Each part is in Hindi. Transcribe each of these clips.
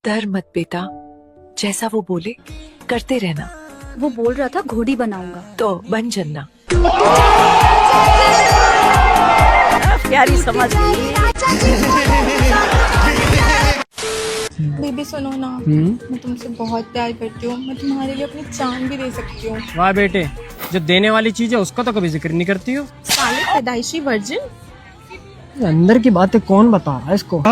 डर मत बेटा, जैसा वो बोले करते रहना। वो बोल रहा था घोड़ी बनाऊंगा। तो बन जन्ना। प्यारी समझ गई। बेबी सुनो ना, मैं तुमसे बहुत प्यार करती हूँ। मैं तुम्हारे लिए अपनी जान भी दे सकती हूँ। वाह बेटे, जो देने वाली चीज है उसका तो कभी जिक्र नहीं करती हो। साले पैदाइशी वर्जिन। अंदर की बातें कौन बता रहा है इसको?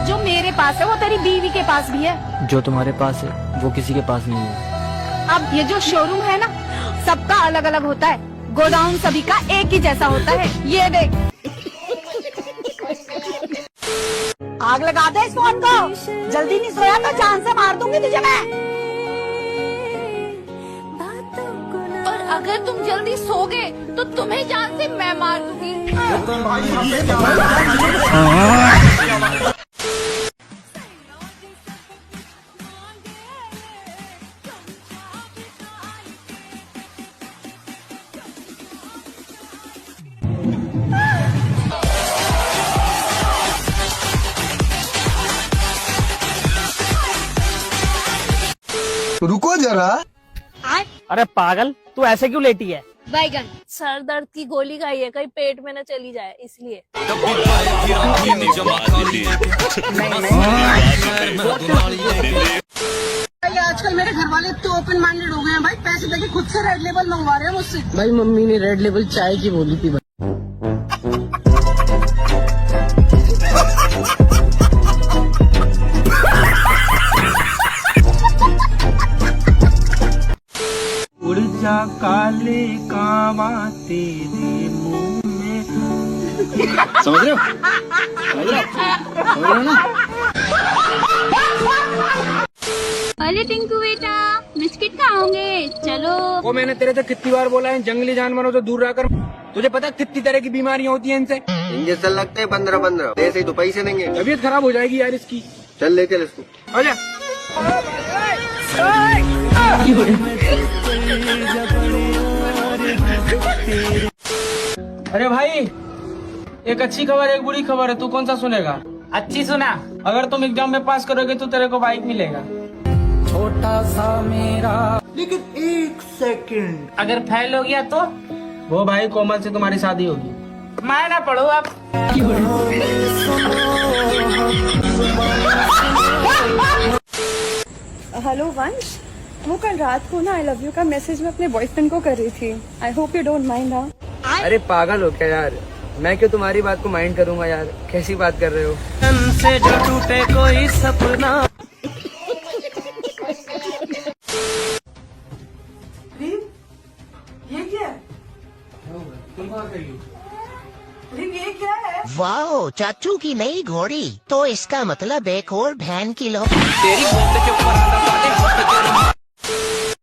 जो मेरे पास है वो तेरी बीवी के पास भी है। जो तुम्हारे पास है वो किसी के पास नहीं है। अब ये जो शोरूम है ना, सबका अलग अलग होता है। गोडाउन सभी का एक ही जैसा होता है। ये देख, आग लगा दे इस फोन को। जल्दी नहीं सोया तो जान से मार दूंगी तुझे मैं। और अगर तुम जल्दी सोगे तो तुम्हें जान से मैं मार दूंगी। रुको जरा। अरे पागल, तू ऐसे क्यों लेटी है? बैगन सर दर्द की गोली खाई है, कहीं पेट में न चली जाए इसलिए। आजकल मेरे घर वाले तो ओपन माइंडेड हो गए हैं भाई। पैसे देके खुद से रेड लेबल मंगवा रहे हैं मुझसे। भाई मम्मी ने रेड लेबल चाय की बोली थी। उड़ जा काले कावा तेरे मुंह में। समझ रहे हो? समझ रहे हो ना? अरे टिंकू बेटा, बिस्किट खाओगे? चलो। वो मैंने तेरे से कितनी बार बोला है जंगली जानवरों से दूर रहकर। तुझे पता है कितनी तरह की बीमारियां होती हैं इनसे? इंजेक्शन लगते हैं 15-15। ऐसे ही तो पैसे देंगे। तबीयत खराब हो जाएगी यार इसकी। चल ले चल इसको। आजा। अरे भाई, एक अच्छी खबर एक बुरी खबर है, तू कौन सा सुनेगा? अच्छी सुना। अगर तुम एग्जाम में पास करोगे तो तेरे को बाइक मिलेगा। छोटा सा मेरा। लेकिन 1 सेकंड। अगर फेल हो गया तो वो भाई कोमल से तुम्हारी शादी होगी। मैं ना पढ़ू अब। हेलो वंश, वो कल रात को ना आई लव यू का मैसेज मैं अपने बॉयफ्रेंड को कर रही थी। I hope you don't mind. हाँ, अरे पागल हो क्या यार? मैं क्यों तुम्हारी बात को माइंड करूंगा यार? कैसी बात कर रहे हो? से जो टूटे कोई सपना। ये क्या है? ये क्या है? वाह, चाचू की नई घोड़ी। तो इसका मतलब एक और बहन की लो।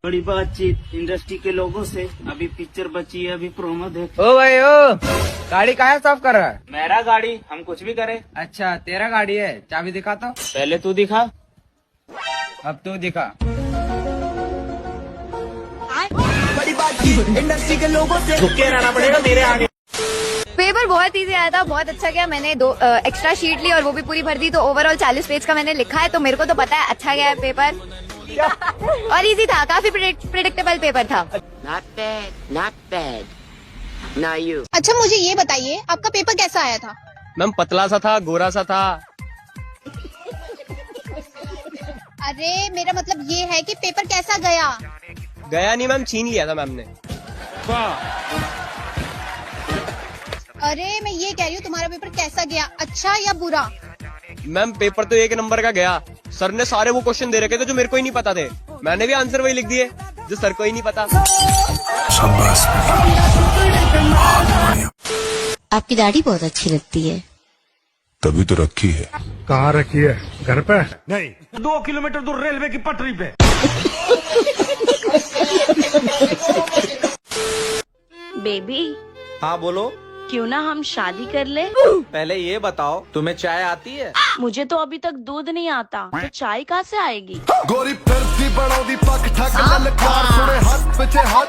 बड़ी बातचीत इंडस्ट्री के लोगों से। अभी पिक्चर बची है, अभी प्रोमो देख। ओ भाई ओ, गाड़ी कहाँ साफ कर रहा है? मेरा गाड़ी, हम कुछ भी करे। अच्छा तेरा गाड़ी है, चाबी दिखा तो। पहले तू दिखा। अब तू दिखा। बड़ी बातचीत इंडस्ट्री के लोगों से। झुके रहना पड़ेगा मेरे आगे। पेपर बहुत इजी आया था, बहुत अच्छा गया। मैंने 2 एक्स्ट्रा शीट ली और वो भी पूरी भर दी, तो ओवरऑल 40 पेज का मैंने लिखा है। तो मेरे को तो पता है अच्छा गया है पेपर। और इजी था, काफी प्रेडिक्टेबल पेपर था। Not bad, not bad. Now you. अच्छा मुझे ये बताइए, आपका पेपर कैसा आया था? मैम पतला सा था, गोरा सा था। अरे मेरा मतलब ये है कि पेपर कैसा गया? गया नहीं मैम, छीन लिया था मैम ने। अरे मैं ये कह रही हूँ तुम्हारा पेपर कैसा गया, अच्छा या बुरा? मैम पेपर तो 1 नंबर का गया। सर ने सारे वो क्वेश्चन दे रखे थे जो मेरे को ही नहीं पता थे। मैंने भी आंसर वही लिख दिए जो सर को ही नहीं पता। आपकी दाढ़ी बहुत अच्छी लगती है। तभी तो रखी है। कहाँ रखी है? घर पे? नहीं, 2 किलोमीटर दूर रेलवे की पटरी पे। बेबी, हाँ बोलो। क्यों ना हम शादी कर ले? पहले ये बताओ, तुम्हें चाय आती है? मुझे तो अभी तक दूध नहीं आता, तो चाय कहाँ से आएगी? गोरी फिरती बनोदी पक ठक ललकार सुने हाथ पीछे हाथ।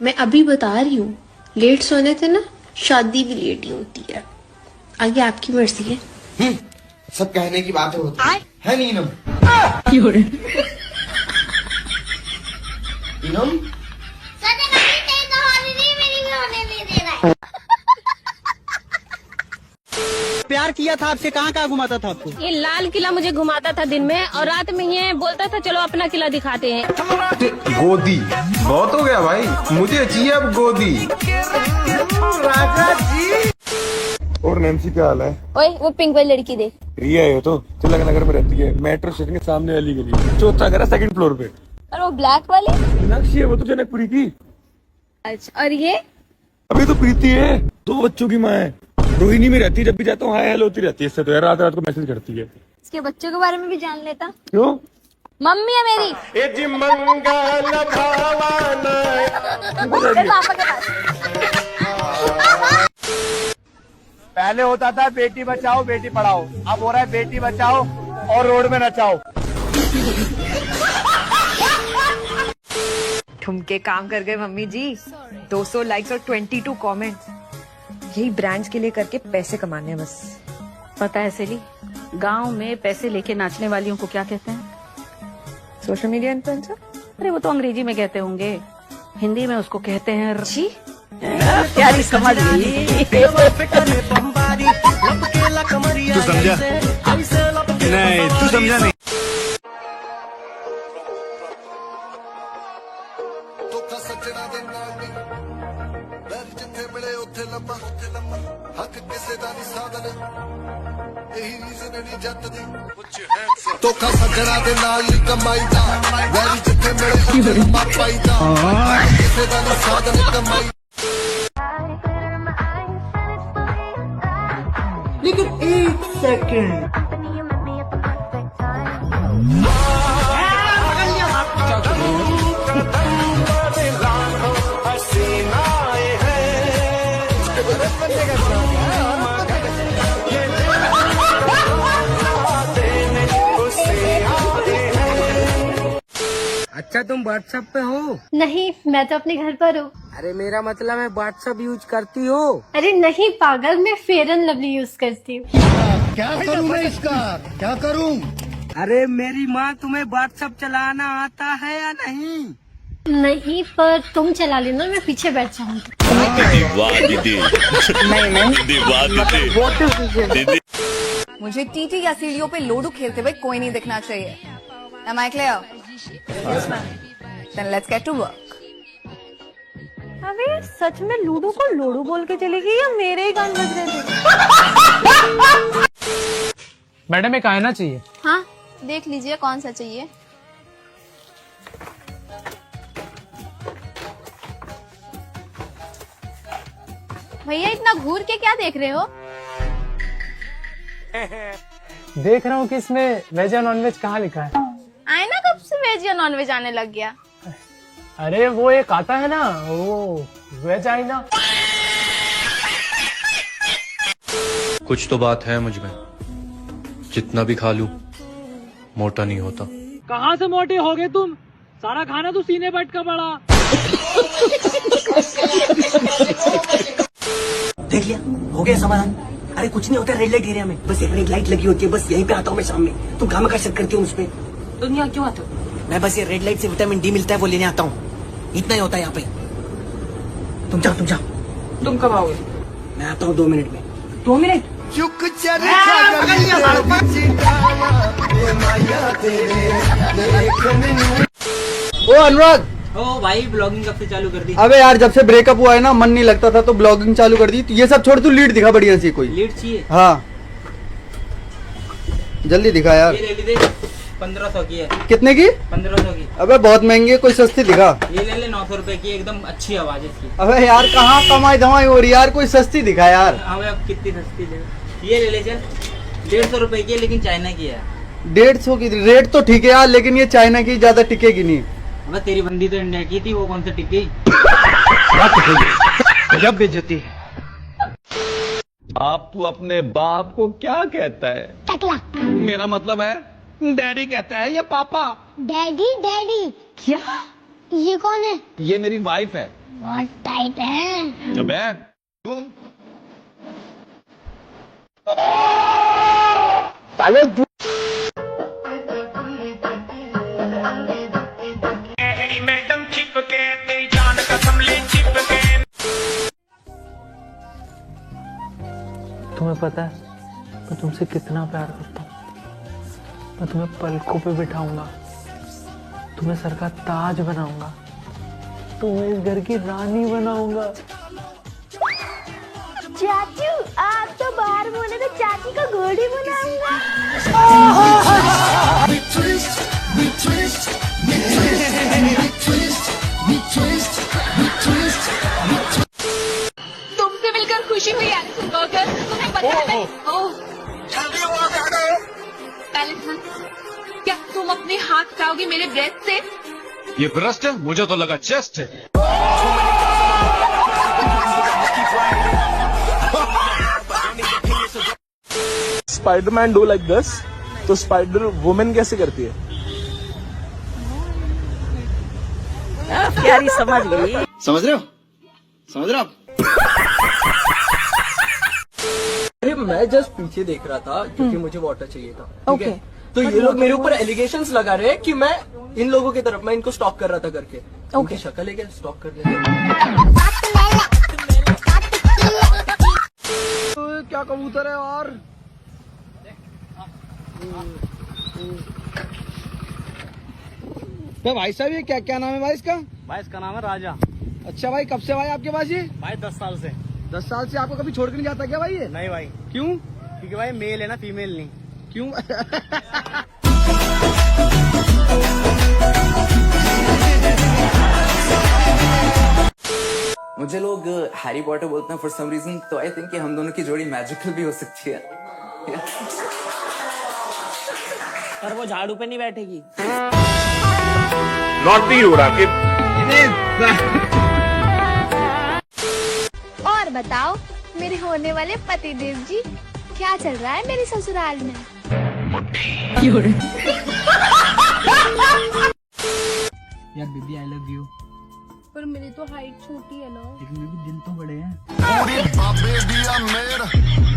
मैं अभी बता रही हूँ, लेट सोने से ना शादी भी लेट ही होती है। आगे आपकी मर्जी है। सब कहने की बातें होती है नीनम। नीनम प्यार किया था आपसे, कहाँ कहाँ घुमाता था आपको? ये लाल किला मुझे घुमाता था दिन में, और रात में ये बोलता था चलो अपना किला दिखाते हैं। गोदी बहुत हो गया भाई, मुझे चाहिए अब गोदी। राजा जी। और नैन्सी क्या हाल है? ओए वो पिंक वाली लड़की देख। रिया है तो तिलक नगर में रहती है, मेट्रो स्टेशन के सामने वाली गली, चौथा घर है, सेकंड फ्लोर पे। और वो ब्लैक वाली? मीनाक्षी है वो तो, जनकपुरी की। अच्छा, और ये? अभी तो प्रीति है, 2 बच्चों की माँ है, रोहिणी में रहती है। जब भी जाता हूँ हाय हेलो होती रहती है इससे, तो यार रात रात को मैसेज करती है। इसके बच्चों के बारे में भी जान लेता। क्यों? मम्मी है मेरी। पापा के पास। पहले होता था बेटी बचाओ बेटी पढ़ाओ, अब हो रहा है बेटी बचाओ और रोड में नचाओ। ठुमके काम कर गए मम्मी जी। 200 लाइक्स और 22 कमेंट्स। यही ब्रांड्स के लिए करके पैसे कमाने हैं बस। पता है सेली, गांव में पैसे लेके नाचने वालियों को क्या कहते हैं? Social media influencer. अरे वो तो अंग्रेजी में कहते होंगे, हिंदी में उसको कहते हैं जी। प्यारी समझ गई। तू समझा नहीं, तू समझा नहीं। ਧੋਖਾ ਸੱਜਣਾ ਦੇ ਨਾਲ ਨਹੀਂ, ਵੈਰ ਜਿੱਥੇ ਮਿਲੇ ਉੱਥੇ ਲੰਮਾ ਹੱਕ ਕਿਸੇ ਦਾ ਨਹੀਂ ਸਾਧਨ, ਇਹੀ ਰੀਜ਼ਨ ਨਹੀਂ ਜੱਟ ਦੀ। ਧੋਖਾ ਸੱਜਣਾ ਦੇ ਨਾਲ ਨਹੀਂ ਕਮਾਈ ਦਾ, ਵੈਰ ਜਿੱਥੇ ਮਿਲੇ ਉੱਥੇ ਲੰਮਾ ਪਾਈਦਾ, ਹੱਕ ਕਿਸੇ ਦਾ ਨਹੀਂ ਸਾਧਨ ਕਮਾਈ। लेकिन एक सेकंड, अच्छा तुम व्हाट्सएप पे हो? नहीं, मैं तो अपने घर पर हूँ। अरे मेरा मतलब है व्हाट्सएप यूज करती हो? अरे नहीं पागल, मैं फेयर एंड लवली यूज करती हूँ। क्या करूं मैं इसका, क्या करूं? अरे मेरी माँ, तुम्हें व्हाट्सएप चलाना आता है या नहीं? नहीं, पर तुम चला लेना, मैं पीछे बैठ जाऊंगी। मुझे टीटी या सीढ़ियों पे लोडू खेलते हुए कोई नहीं दिखना चाहिए। Am I clear? Yes, ma'am. Then let's get to work. अबे सच में लूडो को लोडू बोल के चलेगी या मेरे ही कान बज रहे थे? मैडम एक आईना चाहिए। हाँ, देख लीजिए कौन सा चाहिए। भैया इतना घूर के क्या देख रहे हो? देख रहा हूँ कि इसमें वेज या नॉन वेज कहाँ लिखा है। आईना कब से वेज या नॉन वेज आने लग गया? अरे वो एक आता है ना, वो वेज आईना। कुछ तो बात है मुझ में, जितना भी खा लूं मोटा नहीं होता। कहाँ से मोटे हो गए तुम? सारा खाना तो सीने बट का पड़ा। देख लिया, हो गया समाधान। अरे कुछ नहीं होता रेड लाइट एरिया में, बस एक रेड लाइट लगी होती है, बस यहीं पे आता हूँ मैं सामने। तुम काम कर करती हो उसपे। तुम यहाँ क्यों आते हो? मैं बस ये रेड लाइट से विटामिन डी मिलता है वो लेने आता हूँ, इतना ही होता है यहाँ पे। तुम जाओ तुम जाओ। तुम कब आओगे? मैं आता हूँ 2 मिनट में। 2 मिनट? चुक चरखा गली दे विच डाला, ए माया तेरे देखने नूं। ओ अनुराग, ओ भाई ब्लॉगिंग कब से चालू कर दी? अबे यार जब से ब्रेकअप हुआ है ना, मन नहीं लगता था तो ब्लॉगिंग चालू कर दी। ये सब छोड़, तू लीड दिखा बढ़िया सी कोई। लीड चाहिए? हाँ जल्दी दिखा यार। ये ले ली दे, 1500 की है। कितने की? 1500 की। अबे बहुत महंगी है, कोई सस्ती दिखा। ये ले ले 900 रुपए की, एकदम अच्छी आवाज है इसकी। अबे यार कहाँ कमाई धमाई हो रही यार, कोई सस्ती दिखा यार। अब कितनी सस्ती ले? ये ले ले चल, 150 रुपए की है लेकिन चाइना की है। 150 की रेट तो ठीक है यार, लेकिन ये चाइना की ज्यादा टिकेगी नहीं। अब तेरी बंदी तो इंडिया की थी, वो कौन सी टिक गई? जब बेइज्जती। आप तू अपने बाप को क्या कहता है? टकला। मेरा मतलब है डैडी कहता है या पापा? डैडी डैडी क्या? ये कौन है? ये मेरी वाइफ है। बहुत टाइट है। जब है तुम मैडम चिपके मेरी जान कसम ले चिपके। तुम्हें पता है मैं तुमसे कितना प्यार करता हूँ। मैं तुम्हें पलकों पे बिठाऊंगा, तुम्हें सर का ताज बनाऊंगा, तुम्हें इस घर की रानी बनाऊंगा। चाचू आप तो बाहर बोले तो चाची का घोड़ी बनाऊंगा। तुमसे मिलकर खुशी हुई एलिसन बर्गर। तुम्हें पता है एलिसन, क्या तुम अपने हाथ हटाओगी मेरे ब्रेस्ट से? ये ब्रेस्ट है, मुझे तो लगा चेस्ट है। स्पाइडरमैन डू लाइक दिस, तो स्पाइडर वुमेन कैसे करती है? प्यारी समझ गई। समझ रहे हो? समझ रहे हो आप? अरे मैं जस्ट पीछे देख रहा था क्योंकि मुझे वाटर चाहिए था। ठीक है? तो But ये लोग मेरे water ऊपर एलिगेशंस लगा रहे हैं कि मैं इन लोगों की तरफ, मैं इनको स्टॉक कर रहा था करके। उनकी शक्ल है क्या स्टॉक करने की? क्या कबूतर है यार। तो भाई साहब ये क्या क्या नाम है भाई इसका? भाई इसका नाम है राजा। अच्छा भाई, कब से भाई आपके पास ये? भाई 10 साल से। 10 साल से आपको कभी छोड़ के नहीं जाता क्या भाई ये? नहीं भाई, क्यों? क्योंकि भाई मेल है ना, फीमेल नहीं। क्यों? मुझे लोग हैरी पॉटर बोलते हैं फॉर सम रीजन, तो आई थिंक कि हम दोनों की जोड़ी मैजिकल भी हो सकती है। पर वो झाड़ू पे नहीं बैठेगी। नॉटी हो रहा कि और बताओ मेरे होने वाले पतिदेव जी, क्या चल रहा है मेरे ससुराल में? यार बेबी आई लव यू। पर मेरी तो हाइट छोटी है ना। लेकिन मेरे भी दिल तो बड़े हैं। पूरी बाबे दिया मेर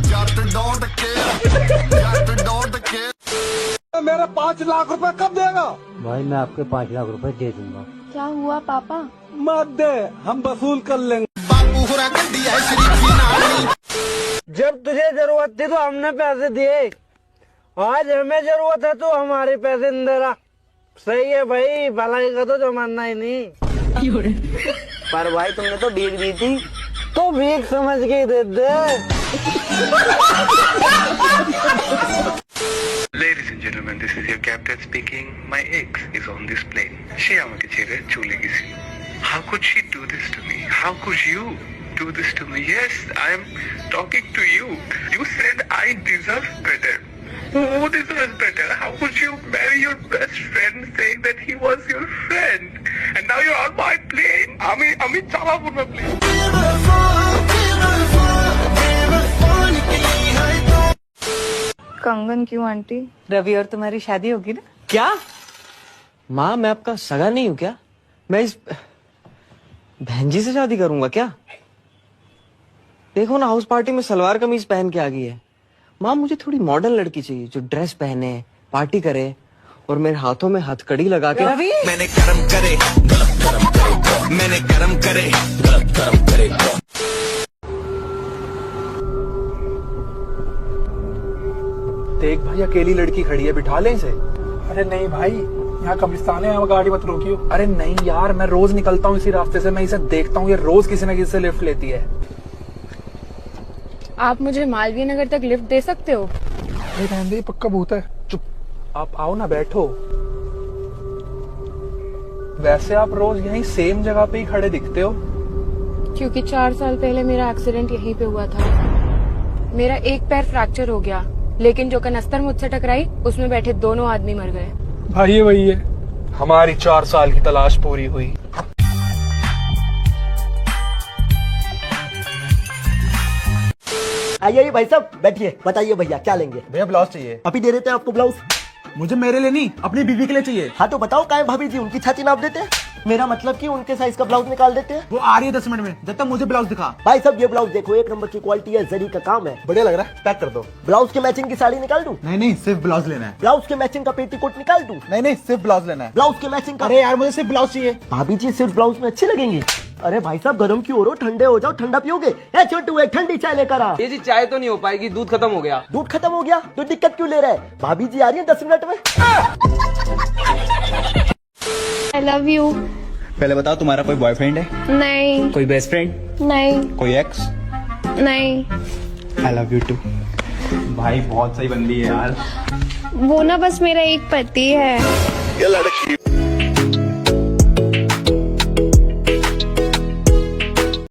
जट डोंट केयर मेरा 5 लाख रुपए कब देगा? भाई मैं आपके 5 लाख रुपए दे दूंगा। क्या हुआ पापा? मत दे, हम वसूल कर लेंगे। बापू हुरा गड्डी है शरीफी नानी। जब तुझे जरूरत थी तो हमने पैसे दिए, आज हमें जरूरत है तो हमारे पैसे नहीं दे रहा। सही है भाई, भलाई का तो जमाना ही नहीं। पर भाई तुमने तो भीख दी थी, तो भीख समझ के दे दे। Ladies and gentlemen, this is your captain speaking. My ex is on this plane. She আমাকে ছেড়ে চলে গেছে। How could she do this to me? How could you do this to me? Yes, I am talking to you. You said I deserve better. Who deserves better? How could you marry your best friend saying that he was your friend? And now you're on my plane. আমি চালাবো না plane. कंगन क्यों आंटी? रवि और तुम्हारी शादी होगी ना? क्या माँ, मैं आपका सगा नहीं हूँ क्या? मैं इस बहन जी से शादी करूंगा क्या? देखो ना, हाउस पार्टी में सलवार कमीज पहन के आ गई है। माँ मुझे थोड़ी मॉडर्न लड़की चाहिए जो ड्रेस पहने, पार्टी करे और मेरे हाथों में हथकड़ी लगा के। रवि, मैंने कर्म करे गलत कर्म करे, मैंने कर्म करे गलत कर्म करे। देख भाई, अकेली लड़की खड़ी है, बिठा ले इसे। अरे नहीं भाई, यहाँ कब्रिस्तान है, यहाँ गाड़ी मत रोकियो। अरे नहीं यार, मैं रोज निकलता हूँ इसी रास्ते से, मैं इसे देखता हूँ, ये रोज किसी न किसी से लिफ्ट लेती है। आप मुझे मालवीय नगर तक लिफ्ट दे सकते हो? अरे रहने दे, पक्का भूत है। चुप, आप आओ ना, बैठो। वैसे आप रोज यहीं सेम जगह पे ही खड़े दिखते हो। क्योंकि 4 साल पहले मेरा एक्सीडेंट यहीं पे हुआ था। मेरा एक पैर फ्रैक्चर हो गया, लेकिन जो कनस्तर मुझसे टकराई उसमें बैठे दोनों आदमी मर गए। भाई ये वही है, हमारी 4 साल की तलाश पूरी हुई। आइए भाई साहब, बैठिए, बताइए भैया क्या लेंगे? भैया ब्लाउज चाहिए। अभी दे देते हैं आपको ब्लाउज। मुझे मेरे लिए नहीं, अपनी बीवी के लिए चाहिए। हाँ तो बताओ, काहे भाभी जी उनकी छाती नाप देते हैं। मेरा मतलब कि उनके साइज का ब्लाउज निकाल देते हैं। वो आ रही है 10 मिनट में, जब तक मुझे ब्लाउज दिखा। भाई साहब ये ब्लाउज देखो, 1 नंबर की क्वालिटी है, जरी का काम है, बढ़िया लग रहा है, पैक कर दो। ब्लाउज के मैचिंग की साड़ी निकाल दूं? नहीं सिर्फ ब्लाउज लेना है। ब्लाउज के मैचिंग का पेटीकोट निकाल दूं? नहीं सिर्फ ब्लाउज लेना है। ब्लाउज के मैचिंग का, अरे यार मुझे सिर्फ ब्लाउज चाहिए। भाभी जी सिर्फ ब्लाउज में अच्छी लगेंगी। अरे भाई साहब गर्म क्यों हो रहे हो, ठंडे हो जाओ, ठंडा पियोगे? ए छोटू एक ठंडी चाय लेकर आ। ये जी चाय तो नहीं हो पाएगी, दूध खत्म हो गया। दूध खत्म हो गया तो दिक्कत क्यों ले रहा है? भाभी जी आ रही है 10 मिनट में। आई लव यू। पहले बताओ तुम्हारा कोई बॉयफ्रेंड है? नहीं। कोई बेस्ट फ्रेंड? नहीं। कोई एक्स? नहीं। I love you too. भाई बहुत सही बंदी है यार। वो ना बस मेरा एक पति है। ये लड़की